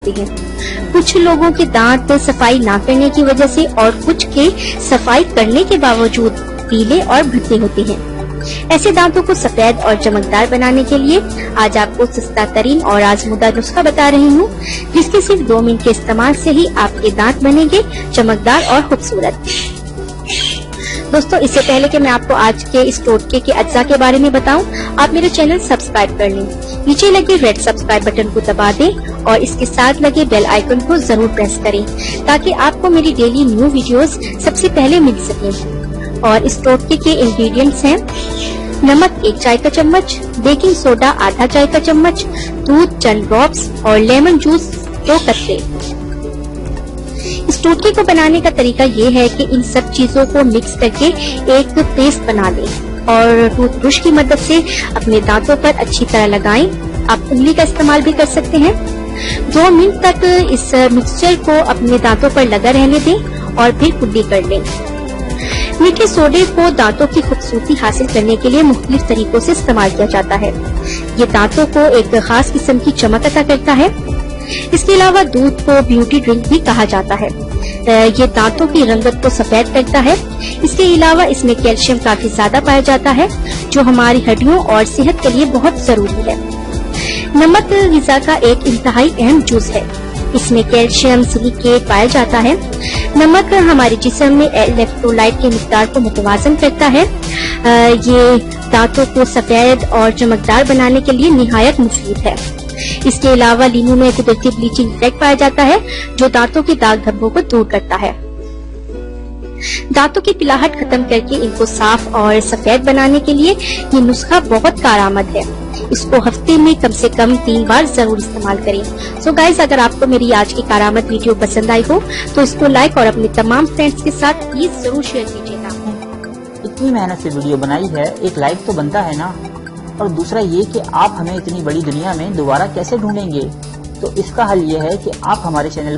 होते हैं। कुछ लोगों के दांत सफाई ना करने की वजह से और कुछ के सफाई करने के बावजूद पीले और भद्दे होते हैं। ऐसे दांतों को सफेद और चमकदार बनाने के लिए आज आपको सस्ता तरीन और आजमुदा नुस्खा बता रही हूँ, जिसके सिर्फ 2 मिनट के इस्तेमाल से ही आपके दांत बनेंगे चमकदार और खूबसूरत। दोस्तों, इससे पहले कि मैं आपको आज के इस टोटके के अज्जा के बारे में बताऊं, आप मेरे चैनल सब्सक्राइब कर लें। नीचे लगे रेड सब्सक्राइब बटन को दबा दें और इसके साथ लगे बेल आइकन को जरूर प्रेस करें ताकि आपको मेरी डेली न्यू वीडियोस सबसे पहले मिल सके। और इस टोटके के इंग्रेडिएंट्स हैं: नमक 1 चाय का चम्मच, बेकिंग सोडा आधा चाय का चम्मच, दूध चंद ड्रॉप्स और लेमन जूस 2 कत्ते। इस टोटके को बनाने का तरीका ये है कि इन सब चीजों को मिक्स करके एक पेस्ट बना लें और टूथब्रश की मदद से अपने दांतों पर अच्छी तरह लगाएं। आप उंगली का इस्तेमाल भी कर सकते हैं। 2 मिनट तक इस मिक्सचर को अपने दांतों पर लगा रहने दें और फिर कुल्ली कर लें। मीठे सोडे को दांतों की खूबसूरती हासिल करने के लिए मुख्तलिफ तरीकों से इस्तेमाल किया जाता है। ये दांतों को एक खास किस्म की चमक अता करता है। इसके अलावा दूध को ब्यूटी ड्रिंक भी कहा जाता है। ये दांतों की रंगत को सफेद करता है। इसके अलावा इसमें कैल्शियम काफी ज्यादा पाया जाता है, जो हमारी हड्डियों और सेहत के लिए बहुत जरूरी है। नमक ग़िज़ा का एक इंतहाई अहम जूस है। इसमें कैल्शियम, सिलिकेट पाया जाता है। नमक हमारे जिस्म में इलेक्ट्रोलाइट के मिकदार को मुतवाजन करता है। ये दांतों को सफेद और चमकदार बनाने के लिए निहायत मुफीद है। इसके अलावा लीमू में कुदरती ब्लीचिंग इफेक्ट पाया जाता है, जो दांतों के दाग धब्बों को दूर करता है। दांतों की पिलाहट खत्म करके इनको साफ और सफेद बनाने के लिए ये नुस्खा बहुत कारआमद है। इसको हफ्ते में कम से कम 3 बार जरूर इस्तेमाल करें। सो गाइस, अगर आपको मेरी आज की कारआमद वीडियो पसंद आई हो तो इसको लाइक और अपने तमाम फ्रेंड्स के साथ प्लीज जरूर शेयर कीजिएगा। इतनी मेहनत से वीडियो बनाई है, एक लाइक तो बनता है ना। और दूसरा ये कि आप हमें इतनी बड़ी दुनिया में दोबारा कैसे ढूंढेंगे, तो इसका हल ये है कि आप हमारे चैनल